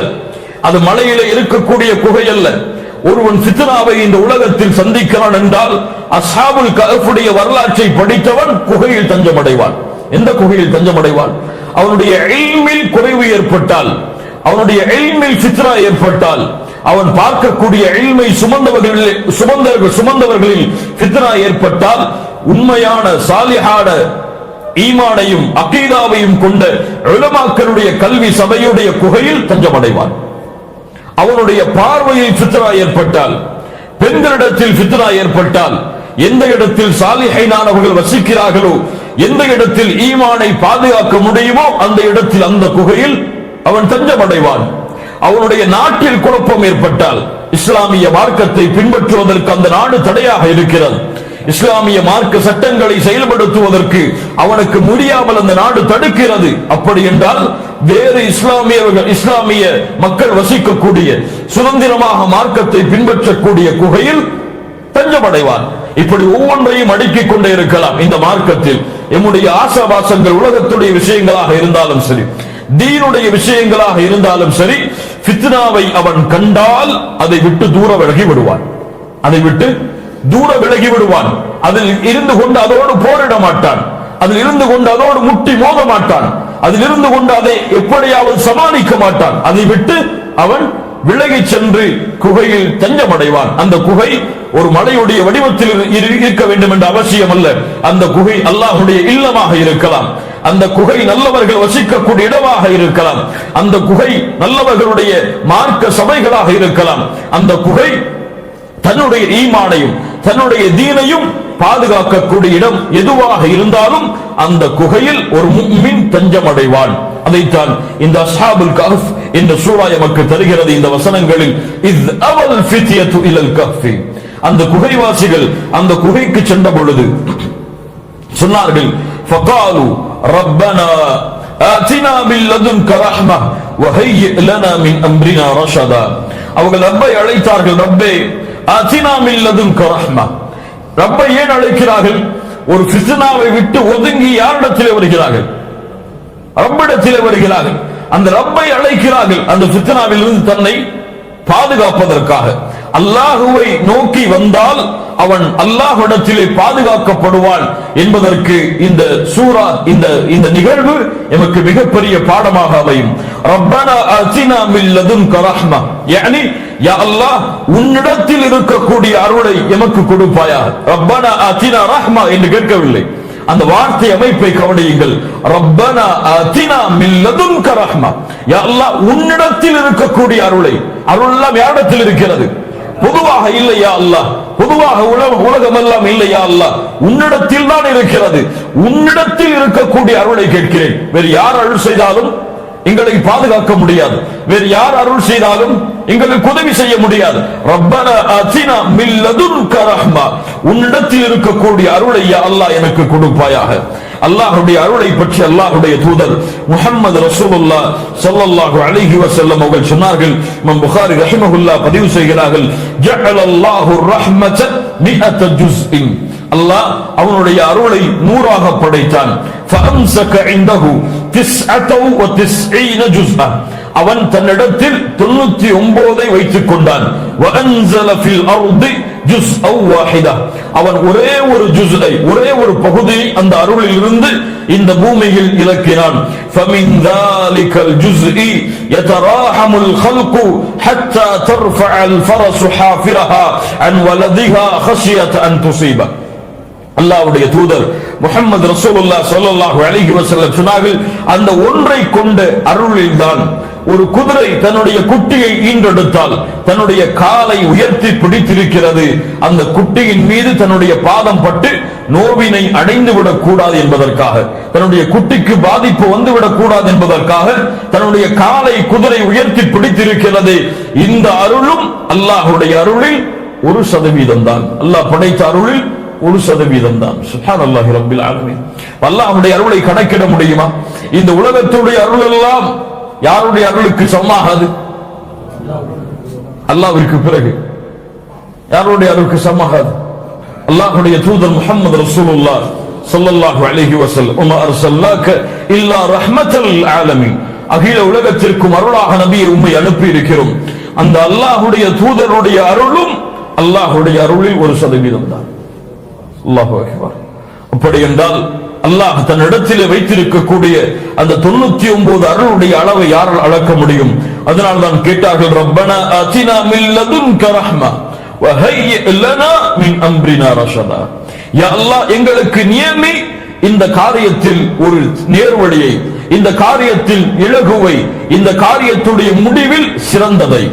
Speaker 1: அது மலையிலே இருக்கக்கூடிய குகை அல்ல. ஒருவன் ஃபித்னாவை இந்த உலகத்தில் சந்திக்கிறான் என்றால் அஸ்ஹாபுல் கஹஃபுடைய வரலாற்றை படித்தவன் குகையில் தஞ்சமடைவான். எந்த குகையில் தஞ்சமடைவான்? அவனுடைய இல்மில் குறைவு ஏற்பட்டால், அவனுடைய இல்மில் ஃபித்னா ஏற்பட்டால், அவன் பார்க்கக்கூடிய இல்மை சுமந்தவர்களில் ஃபித்னா ஏற்பட்டால், உண்மையான சாலிஹான ஈமானையும் அகீதாவையும் கொண்ட உலமாக்களுடைய கல்வி சபையுடைய குகையில் தஞ்சமடைவான். அவனுடைய பார்வையில் ஃபித்னா ஏற்பட்டால், பெண்களிடத்தில் ஃபித்னா ஏற்பட்டால், எந்த இடத்தில் சாலிஹைனானவர்கள் வசிக்கிறார்களோ, எந்த இடத்தில் ஈமானை பாதுகாக்க முடியுமோ அந்த இடத்தில், அந்த குகையில் அவன் தஞ்சமடைவான். அவனுடைய நாட்டில் குழப்பம் ஏற்பட்டால், இஸ்லாமிய மார்க்கத்தை பின்பற்றுவதற்கு அந்த நாடு தடையாக இருக்கிறது, இஸ்லாமிய மார்க்க சட்டங்களை செயல்படுத்துவதற்கு அவனுக்கு முடியாமல் அந்த நாடு தடுக்கிறது. அப்படி என்றால் வேறு இஸ்லாமிய மக்கள் வசிக்கக்கூடிய சுதந்திரமாக மார்க்கத்தை பின்பற்றக்கூடிய குகையில் தஞ்சமடைவான். இப்படி ஒவ்வொன்றையும் அடுக்கிக் கொண்டே இருக்கலாம். இந்த மார்க்கத்தில் எம்முடைய ஆசாபாசங்கள் உலகத்துடைய விஷயங்களாக இருந்தாலும் சரி, தீனுடைய விஷயங்களாக இருந்தாலும் சரி, ஃபித்னாவை அவன் கண்டால் அதை விட்டு தூர விலகி விடுவான். அதை விட்டு தூர விலகி விடுவான். அதில் இருந்து கொண்டு அதோடு போரிட மாட்டான், அதில் இருந்து கொண்டு அதோடு முட்டி மோத மாட்டான், அதில் இருந்து கொண்டு அதை எப்படியாவது சமாளிக்க மாட்டான். அதை விட்டு அவன் விலகி சென்று குகையில் தஞ்சமடைவான். அந்த குகை ஒரு மலையுடைய வடிவத்தில் இருக்க வேண்டும் என்ற அவசியம் அல்ல. அந்த குகை அல்லாஹ்வுடைய இல்லமாக இருக்கலாம், அந்த குகை நல்லவர்கள் வசிக்கக்கூடிய இடமாக இருக்கலாம், அந்த குகை நல்லவர்களுடைய மார்க்க சபைகளாக இருக்கலாம். அந்த குகை தன்னுடைய ஈமானையும் தன்னுடைய தீனையும் பாதுகாக்கக்கூடிய இடம் எதுவாக இருந்தாலும் அந்த குகையில் ஒரு முஃமின் தஞ்சமடைவான். அதைத்தான் இந்த அஸ்ஹாபுல் கஹஃப் என்ற சூரா நமக்கு தருகிறது. இந்த வசனங்களில் இஸ் அவல் ஃபித்யத்து இலல் கஹ்ஃபி, அந்த குகைவாசிகள் அந்த குகைக்கு சென்ற பொழுது சொன்னார்கள், ஃபகாலு ரப்பனா ஆதினா மின் லதுன்க ரஹ்மஹ வஹய்யி லனா மின் அம்ரினா ரஷதா. அவர்கள் ரப்பை அழைத்தார்கள், ரப்பே ஆதினா மின் லதுன்க ரஹ்மஹ. ரப்பை ஏன் அழைக்கிறார்கள்? ஒரு ஃபித்னாவை விட்டு ஒதுங்கி யாரிடத்திலே வருகிறார்கள்? ரப்பிடத்திலே வருகிறார்கள். அந்த ரப்பை அழைக்கிறார்கள் அந்த ஃபித்னாவில் இருந்து தன்னை பாதுகாப்பதற்காக. அல்லாஹுவை நோக்கி வந்தால் அவன் அல்லாஹ்விடத்திலே பாதுகாக்கப்படுவான் என்பதற்கு இந்த சூரா, இந்த நிகழ்வு எமக்கு மிகப்பெரிய பாடமாக அமையும். ரப்பனா ஆதினா மின் லதுன்க ரஹ்மஹ, யானி யா அல்லாஹ் உன்னிடத்தில் இருக்கக்கூடிய அருளை எமக்கு கொடுப்பாயாக. ரப்பனா ஆதினா ரஹ்மஹ என்று கேட்கவில்லை, அந்த வார்த்தை அமைப்பை கவனியுங்கள். ரப்பனா ஆதினா மின் லதுன்க ரஹ்மஹ, யா அல்லாஹ் உன்னிடத்தில் இருக்கக்கூடிய அருளை. அருள் எல்லாம் யாரிடத்தில் இருக்கிறது? பொதுவாக இல்லையா அல்லாஹ், பொதுவாக உலகம் எல்லாம் இல்லையா அல்லாஹ், உன்னிடத்தில் தான் இருக்கிறது. உன்னிடத்தில் இருக்கக்கூடிய அருளை கேட்கிறேன். வேறு யார் அருள் செய்தாலும் எங்களை பாதுகாக்க முடியாது, வேறு யார் அருள் செய்தாலும் எங்களுக்கு உதவி செய்ய முடியாது. ரப்பனா ஆதினா மின் லதுன்க ரஹ்மஹ, உன்னிடத்தில் இருக்கக்கூடிய அருளை யா அல்லாஹ் எனக்கு கொடுப்பாயாக. அல்லாஹ்வுடைய அருளை பற்றி அல்லாஹ்வுடைய தூதர் முஹம்மது ரசூலுல்லாஹ் ஸல்லல்லாஹு அலைஹி வஸல்லம் அவர்கள் சொன்னார்கள். இமாம் புகாரி ரஹிமஹுல்லாஹ் பதிவு செய்கிறார்கள், ஜஅலல்லாஹு ரஹ்மத மிஅத ஜுஸ்இன், அல்லாஹ் அவனுடைய அருளை 100ஆக படைத்தான். ஃபஅம்ஸக இன்தஹு 99 ஜுஸ்அ, அவன் தன்னிடத்தில் 99ஐ வைத்துக் கொண்டான். வஅன்ஸல ஃபில் அர்தி ஜுஸ்அன் வாஹிதா, அவன் ஒரே ஒரு ஜுஸ்ஐ, ஒரே ஒரு பகுதியை அந்த அருளில் இருந்து இந்த பூமியில் இலக்கினான். فمن ذلك الجزء يتراحم الخلق حتى ترفع الفرس حافرها عن ولدها خشية أن تصيبه. அல்லாஹ்வுடைய தூதர் முஹம்மது ரசூலுல்லாஹ் ஸல்லல்லாஹு அலைஹி வஸல்லம் சொன்னார்கள், அந்த ஒன்றை கொண்ட அருளில் தான் ஒரு குதிரை தன்னுடைய குட்டியை ஈன்றெடுத்தால் தன்னுடைய காலை உயர்த்தி பிடித்திருக்கிறது. அந்த குட்டியின் மீது தன்னுடைய பாதம் பட்டு நோவினை அடைந்து விடக்கூடாது என்பதற்காக, தன்னுடைய குட்டிக்கு பாதிப்பு வந்துவிடக் கூடாது என்பதற்காக தன்னுடைய காலை குதிரை உயர்த்தி பிடித்திருக்கிறது. இந்த அருளும் அல்லாஹ்வுடைய அருளில் 1% தான். அல்லாஹ் படைத்த அருளில் 1% தான். சுப்ஹானல்லாஹி ரப்பில் ஆலமீன். அல்லாஹ்வுடைய அருளை கணக்கிட முடியுமா? இந்த உலகத்துடைய அருள் எல்லாம் யாருடைய அருளுக்கு சமமாகாது? அல்லாஹ்விற்கு பிறகு யாருடைய அருளுக்கு சமமாகாது? அல்லாஹ்வுடைய தூதர் முஹம்மது ரசூலுல்லாஹ் ஸல்லல்லாஹு அலைஹி வஸல்லம், வமா அர்ஸல்னாக இல்லா ரஹ்மத்தல் லில் ஆலமீன், அகில உலகத்திற்கும் அருளாக நபியை உம்மை அனுப்பி இருக்கிறோம். அந்த அல்லாஹ்வுடைய தூதருடைய அருளும் அல்லாஹ்வுடைய அருளில் 1% தான். அல்லாஹு அக்பர். அப்படி என்றால் அல்லாஹ் தன்னிடத்தில் வைத்திருக்கக்கூடிய அந்த 99 அருளுடைய அளவை யாரால் அளக்க முடியும்? அதனால் தான் கேட்டார்கள், ரப்பனா ஆதினா மின் லதுன்க ரஹ்மா வ ஹய்யிஅ லனா மின் அம்ரினா ரஷதா. யா அல்லாஹ், எங்களுக்கு நியமி இந்த காரியத்தில் ஒரு நேர்வழியை, இந்த காரியத்தில் இலகுவை, இந்த காரியத்துடைய முடிவில் சிறந்ததை.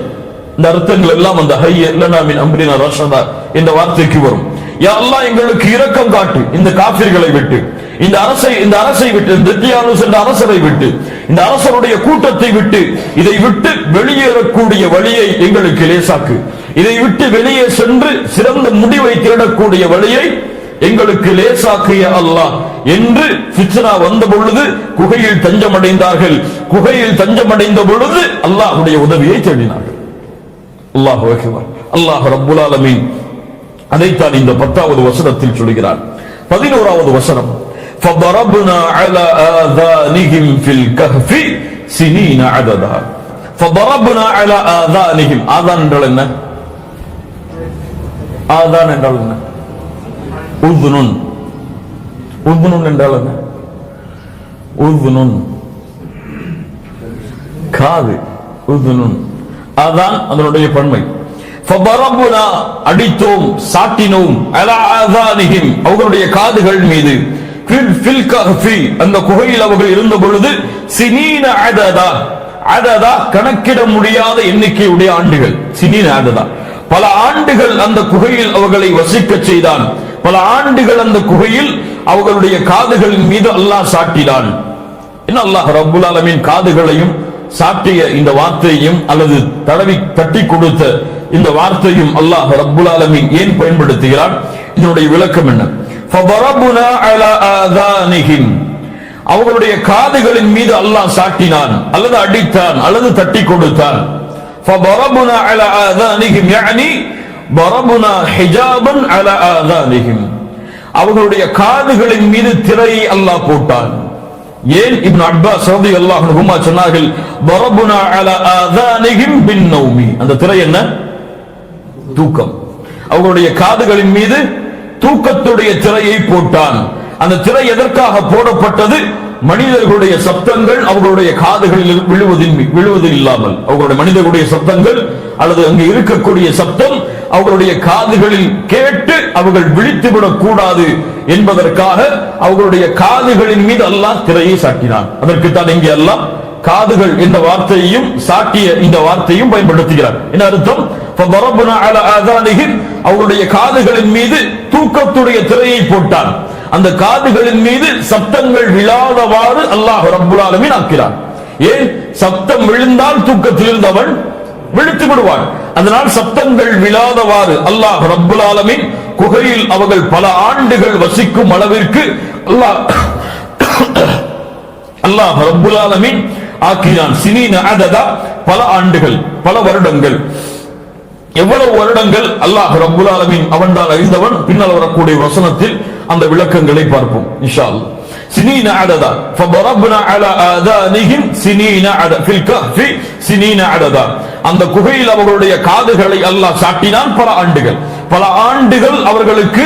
Speaker 1: இந்த அர்த்தங்கள் எல்லாம் அந்த ஹய்யிஅ லனா மின் அம்ரினா ரஷதா என்ற வார்த்தைக்கு வரும். யா அல்லாஹ், எங்களுக்கு இரக்கம் காட்டு இந்த காஃபிர்களை விட்டு, இந்த அரசை விட்டு, தித்யானுஸ் என்ற அரசரை விட்டு, இந்த அரசருடைய கூட்டத்தை விட்டு, இதை விட்டு வெளியேறக்கூடிய வழியை எங்களுக்கு லேசாக்கு, இதை விட்டு வெளியே சென்று சிறந்த முடிவை தேடக்கூடிய வழியை எங்களுக்கு லேசாக்கிய அல்லாஹ் என்று ஃபித்னா வந்த பொழுது குகையில் தஞ்சமடைந்தார்கள். குகையில் தஞ்சமடைந்த பொழுது அல்லாஹ்வுடைய உதவியை தேடினார்கள். அல்லாஹு அக்பர். அல்லாஹ் ரப்புல் ஆலமீன் அதைத்தான் இந்த 10வது வசனத்தில் சொல்கிறார். 11வது வசனம், فضربنا على آذانهم في الكهف سنين عددا. فضربنا على آذانهم. ஆதான் என்றால் என்ன? ஆதான் என்றால் என்ன? உذுனுன். உذுனுன் என்றால் என்ன? உذுனுன் காது. உذுனுன் ஆதான் அதனுடைய பன்மை. فضربنا அடித்தோம், சாட்டினோம், على آذانهم அவர்களுடைய காதுகள் மீது, ஃபில் கஹ்ஃபி அந்த குகையில் அவர்கள் இருந்த பொழுது, சினீன அததா. அததா கணக்கிட முடியாத எண்ணிக்கையுடைய ஆண்டுகள். சினீன அததா பல ஆண்டுகள் அந்த குகையில் அவர்களை வசிக்க செய்தான். பல ஆண்டுகள் அந்த குகையில் அவர்களுடைய காதுகளின் மீது அல்லாஹ் சாட்டினான். என்ன அல்லாஹ் ரப்புல் ஆலமீன் காதுகளையும் சாட்டிய இந்த வார்த்தையும் அல்லது தட்டி கொடுத்த இந்த வார்த்தையும் அல்லாஹ் ரப்புல் ஆலமீன் ஏன் பயன்படுத்துகிறான்? இதனுடைய விளக்கம் என்ன? فضربنا على آذانهم அவர்களுடைய காதுகளின் மீது அல்லாஹ் சாட்டினான் அல்லது அடித்தான் அல்லது தட்டி கொடுத்தான். فضربنا على آذانهم يعني ضربنا حجابا على آذانهم அவர்களுடைய காதுகளின் மீது திரையை அல்லாஹ் போட்டான். ஏன்? இப்னு அப்பாஸ் ரலியல்லாஹு அன்ஹுமா சொன்னார்கள், ضربنا على آذانهم بالنوم. அந்த திரை என்ன? தூக்கம். அவர்களுடைய காதுகளின் மீது தூக்கத்துடைய திரையை போட்டான். அந்த திரை எதற்காக போடப்பட்டது? மனிதர்களுடைய சப்தங்கள் அவர்களுடைய காதுகளில் விழுவதில் இல்லாமல், அவர்களுடைய மனிதர்களுடைய சப்தங்கள் அல்லது அங்கு இருக்கக்கூடிய சப்தம் அவர்களுடைய காதுகளில் கேட்டு அவர்கள் விழித்துவிடக் கூடாது என்பதற்காக அவர்களுடைய காதுகளின் மீது அல்லாஹ் திரையை சாட்டினான். அதற்குத்தான் இங்கே அல்லாஹ் காதுகள் என்ற வார்த்தையையும் சாட்டிய இந்த வார்த்தையும் பயன்படுத்துகிறார். என்ன அர்த்தம்? فضربنا على آذانهم அவருடைய காதுகளின் மீது தூக்கத்துடைய திரையை போட்டான். அந்த காதுகளின் மீது சப்தங்கள் விழாதவாறு அல்லாஹ் ரப்புல் ஆலமீன் ஆக்கிறான். ஏன்? சப்தம் விழுந்தால் தூக்கத்தில் இருந்தவன் விழித்து விடுவான். அதனால் சப்தங்கள் விழாதவாறு அல்லாஹ் ரப்புல் ஆலமீன் குகையில் அவர்கள் பல ஆண்டுகள் வசிக்கும் அளவிற்கு அல்லாஹ் ரப்புல் ஆலமீன் ஆக்கினான். சினீன அததா பல ஆண்டுகள், பல வருடங்கள். எவ்வளவு வருடங்கள் அல்லாஹ் ரப்புல் ஆலமீன் அவன்தான் அறிந்தவன். பின்னால் வரக்கூடிய வசனத்தில் அந்த விளக்கங்களை பார்ப்போம் இன்ஷா அல்லாஹ். சினீன அததா فضربنا على آذانهم سنين عددا في الكهف سنين عددا. அந்த குகையில் அவர்களுடைய காதுகளை அல்லாஹ் சாட்டினான் பல ஆண்டுகள். பல ஆண்டுகள் அவர்களுக்கு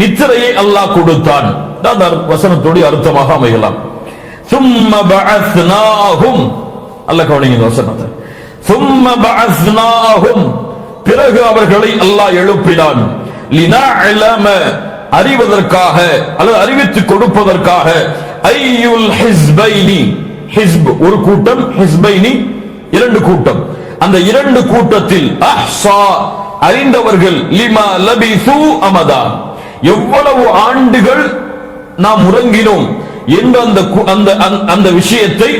Speaker 1: நித்திரையை அல்லாஹ் கொடுத்தான். அந்த வசனத்தோடு அர்த்தமாக அமையலாம். ثم بعثناهم. அல்லாஹ் கவனிங்க இந்த வசனத்தை. ثم بعثناهم பிறகு அவர்களை அல்லாஹ் எழுப்பினான். லினஅலம அறிவதற்காக அல்லது அறிவித்துக் கொடுப்பதற்காக. ஐயுல் ஹிஸ்பைனி. ஹிஸ்ப் ஒரு கூட்டம், ஹிஸ்பைனி இரண்டு கூட்டம். அந்த இரண்டு கூட்டத்தில் அஹ்ஸா அறிந்தவர்கள், லிமா லபிசு அமதா எவ்வளவு ஆண்டுகள் நாம் உறங்கினோம் என்ற அந்த விஷயத்தை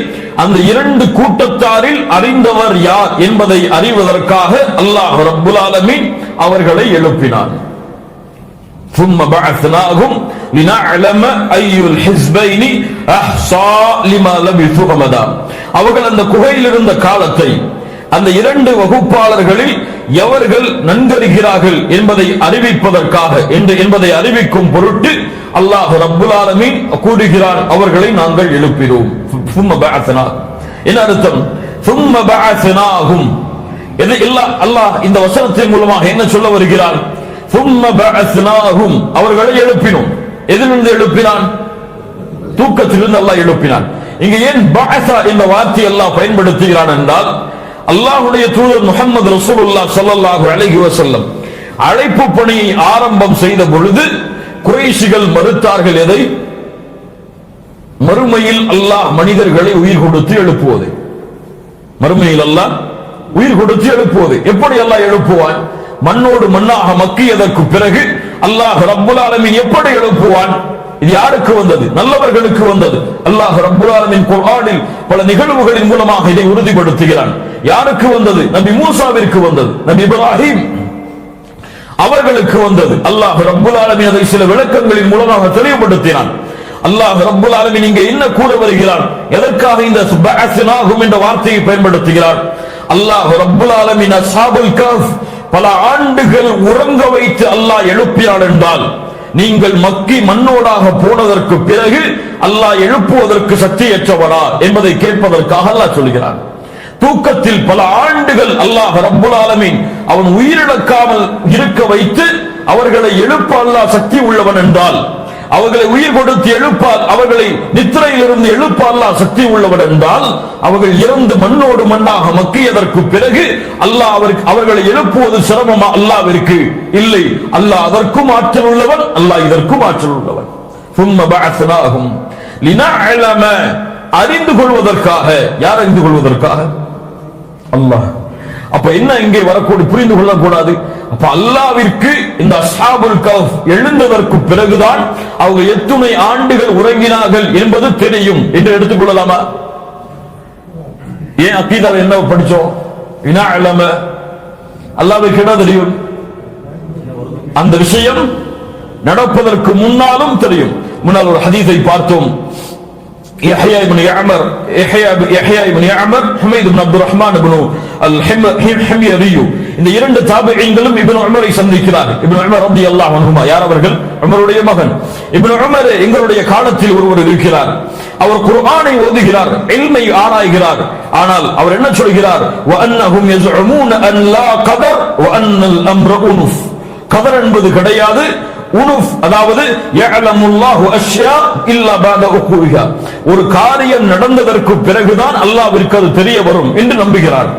Speaker 1: அந்த இரண்டு கூட்டத்தாரில் அறிந்தவர் யார் என்பதை அறிவதற்காக அல்லாஹ் ரப்புல் ஆலமீன் அவர்களை எழுப்பினார். ثم بعثناهم لنعلم أي الحزبين أحصى لما لبثوا أمدا. அவர்கள் அந்த குகையில் இருந்த காலத்தை அந்த இரண்டு வகுப்பாளர்களில் எவர்கள் நன்கறிகிறார்கள் என்பதை அறிவிப்பதற்காக என்பதை அறிவிக்கும் பொருட்டு அல்லாஹ் ரப்புல் ஆலமீன் கூறுகிறான், அவர்களை நாங்கள் எழுப்பினோம். ثم بعثنا என்ன அர்த்தம்? ثم بعثناهم. இது அல்லாஹ் இந்த வசனத்தின் மூலமாக என்ன சொல்ல வருகிறார்? ثم بعثناهم, அவர்களை எழுப்பினோம். எதிலிருந்து எழுப்பினான்? தூக்கத்திலிருந்து அல்லாஹ் எழுப்பினான். இங்க ஏன் பஅஸா என்ற வார்த்தை அல்லாஹ் பயன்படுத்துகிறான் என்றால், அல்லாஹ்வுடைய தூதர் முஹம்மது ரசூலுல்லாஹ் ஸல்லல்லாஹு அலைஹி வஸல்லம் அழைப்பு பணியை ஆரம்பம் செய்த பொழுது குறைஷிகள் மறுத்தார்கள். எதை? மறுமையில் அல்லாஹ் மனிதர்களை உயிர் கொடுத்து எழுப்புவது. மறுமையில் அல்லாஹ் உயிர் கொடுத்து எழுப்புவது. எப்படி அல்லாஹ் எழுப்புவான்? மண்ணோடு மண்ணாக மக்கியதற்கு பிறகு அல்லாஹ் ரப்புல் ஆலமீன் எப்படி எழுப்புவான்? இது யாருக்கு வந்தது? நல்லவர்களுக்கு வந்தது. அல்லாஹ் ரப்புல் ஆலமீன் குர்ஆனில் பல நிகழ்வுகளின் மூலமாக இதை உறுதிப்படுத்துகிறான். யாருக்கு வந்தது? நபி மூசாவிற்கு வந்தது, நபி இப்ராஹிம் அவர்களுக்கு வந்தது. அல்லாஹ் ரப்புல் ஆலமீன் அதை சில விளக்கங்களின் மூலமாக தெளிவுபடுத்தினான். அல்லாஹ் ரப்புல் ஆலமீன் இங்கே என்ன கூற வருகிறான்? எதற்காக இந்த பஅஸ்னாஹும் என்ற வார்த்தையை பயன்படுத்துகிறார்? அல்லாஹ் ரப்புல் ஆலமீன் அஸ்ஹாபுல் கஹ்ஃப் பல ஆண்டுகள் உறங்க வைத்து அல்லாஹ் எழுப்பினான் என்றால், நீங்கள் மக்கி மண்ணோடாக போனதற்கு பிறகு அல்லாஹ் எழுப்புவதற்கு சக்தியற்றவரா என்பதை கேட்பதற்காக அல்லாஹ் சொல்கிறான். தூக்கத்தில் பல ஆண்டுகள் அல்லாஹ் ரப்புல் ஆலமீன் அவன் உயிரிழக்காமல் இருக்க வைத்து அவர்களை எழுப்ப அல்லாஹ் சக்தி உள்ளவன் என்றால், அவர்களை உயிர் கொடுத்து எழுப்பால், அவர்களை நித்திரையிலிருந்து எழுப்ப அல்லாஹ் சக்தி உள்ளவன் என்றால், அவர்கள் இறந்து மண்ணோடு மண்ணாக மக்கியதற்கு பிறகு அல்லாஹ் அவர்களை எழுப்புவது சிரமமா அல்லாஹ்விற்கு? இல்லை. அல்லாஹ் அதற்கும் ஆற்றல் உள்ளவன், அல்லாஹ் இதற்கும் ஆற்றல் உள்ளவன். ثم بعثناهم لنعلم, அறிந்து கொள்வதற்காக. யார் அறிந்து கொள்வதற்காக? அல்லாஹ். அப்ப என்ன இங்கே வரக்கூடாது, புரிந்து கொள்ளக்கூடாது. அப்ப அல்லாஹ்விற்கு இந்த அஸ்ஹாபுல் கஹ்ஃப் எழுந்ததற்கு பிறகுதான் அவங்க எத்தனை ஆண்டுகள் உறங்கினார்கள் என்பது தெரியும் என்று எடுத்துக்கொள்ளலாமா? ஏன் அக்கீதாவை என்ன படிச்சோம்? இனஅலம, அல்லாஹ்வுக்கு என்ன தெரியும்? அந்த விஷயம் நடப்பதற்கு முன்னாலும் தெரியும். முன்னால் ஒரு ஹதீஸை பார்த்தோம். يحيى بن يعمر حميد بن عبد الرحمن بن الحميري, இந்த இரண்டு தாபிஈன்களும் இப்னு உமரை சந்திக்கிறார். இப்னு உமர் ரலியல்லாஹு அன்ஹுமா யார் அவர்கள்? உமருடைய மகன். இப்னு உமர் எங்களுடைய காலத்தில் ஒருவர் இருக்கிறார். அவர் குர்ஆனை ஓதுகிறார், இல்மை ஆராய்கிறார். ஆனால் அவர் என்ன சொல்கிறார்? وانهم يزعمون ان لا قدر وان الامر انف. கதர் என்பது கிடையாது, உனுஃப், அதாவது யஅலமுல்லாஹு அஷ்யா இல்லா பஅத உகூஹா, ஒரு காரியம் நடந்ததற்கு பிறகுதான் அல்லாஹ்விற்கு அது தெரிய வரும் என்று நம்புகிறார்.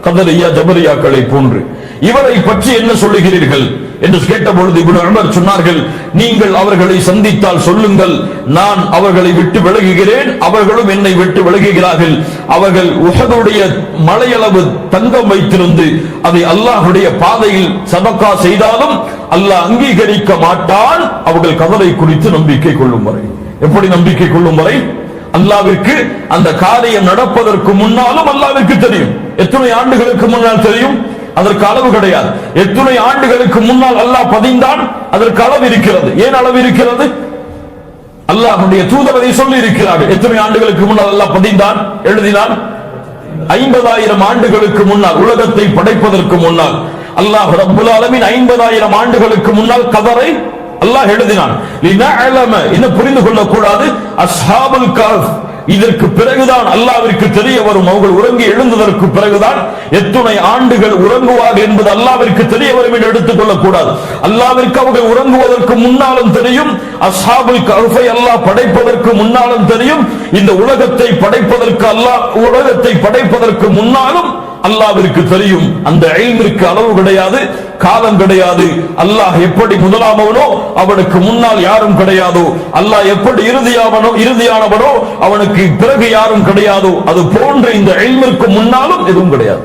Speaker 1: கதரியா ஜபரியாக்களை போன்று. இவரை பற்றி என்ன சொல்லுகிறீர்கள் என்று கேட்டபொழுது இப்னு உமர் சொன்னார்கள், நீங்கள் அவர்களை சந்தித்தால் சொல்லுங்கள், நான் அவர்களை விட்டு விலகுகிறேன், அவர்களும் என்னை விட்டு விலகுகிறார்கள். அவர்கள் உஹதுடைய மலையளவு தங்கம் வைத்திருந்து அதை அல்லாஹ்வுடைய பாதையில் சதகா செய்தாலும் அல்லாஹ் அங்கீகரிக்க மாட்டான். அவர்கள் கதரை குறித்து நம்பிக்கை கொள்ளும் வரை. எப்படி நம்பிக்கை கொள்ளும் வரை? அல்லாஹ்விற்கு அந்த காரியம் நடப்பதற்கு முன்னாலும் அல்லாஹ்விற்கு தெரியும். எத்தனை ஆண்டுகளுக்கு முன்னால் தெரியும்? அதற்கு அளவு கிடையாது. எத்தனை ஆண்டுகளுக்கு முன்னால் அல்லாஹ் பதிந்தான், அதற்கு அளவு இருக்கிறது. ஏன் அளவு இருக்கிறது? அல்லாஹ்வுடைய தூதர் அதை சொல்லி இருக்கிறார்கள். எத்தனை ஆண்டுகளுக்கு முன்னால் அல்லாஹ் பதிந்தான், எழுதினான்? 50,000 ஆண்டுகளுக்கு முன்னால், உலகத்தை படைப்பதற்கு முன்னால் அல்லாஹ் ரப்புல் ஆலமீன் 50,000 ஆண்டுகளுக்கு முன்னால் கதரை அல்லாஹ் எழுதினான். லினஅலம, என்ன புரிந்து கொள்ளக்கூடாது? அஸ்ஹாபுல் கஹ்ஃப் இதற்கு பிறகுதான் அல்லாஹ்விற்கு தெரிய வரும். அவர்கள் உறங்கி எழுந்ததற்கு பிறகுதான் எத்தனை ஆண்டுகள் உறங்குவார்கள் என்பது அல்லாஹ்விற்கு தெரிய வரும் என்று எடுத்துக் கொள்ளக்கூடாது. அல்லாஹ்விற்கு அவர்கள் உறங்குவதற்கு முன்னாலும் தெரியும், அஸ்ஹாபுல் கஹ்ஃபை அல்லாஹ் படைப்பதற்கு முன்னாலும் தெரியும், இந்த உலகத்தை படைப்பதற்கு உலகத்தை படைப்பதற்கு முன்னாலும் அல்லாஹ்விற்கு தெரியும். அந்த இல்மிற்கு அளவு கிடையாது, காலம் கிடையாது. அல்லாஹ் எப்படி முதலாமவனோ அவனுக்கு முன்னால் யாரும் கிடையாதோ, அல்லாஹ் எப்படி இறுதியானவனோ அவனுக்கு பிறகு யாரும் கிடையாதோ, அது போன்ற இந்த இல்மிற்கு முன்னாலும் எதுவும் கிடையாது.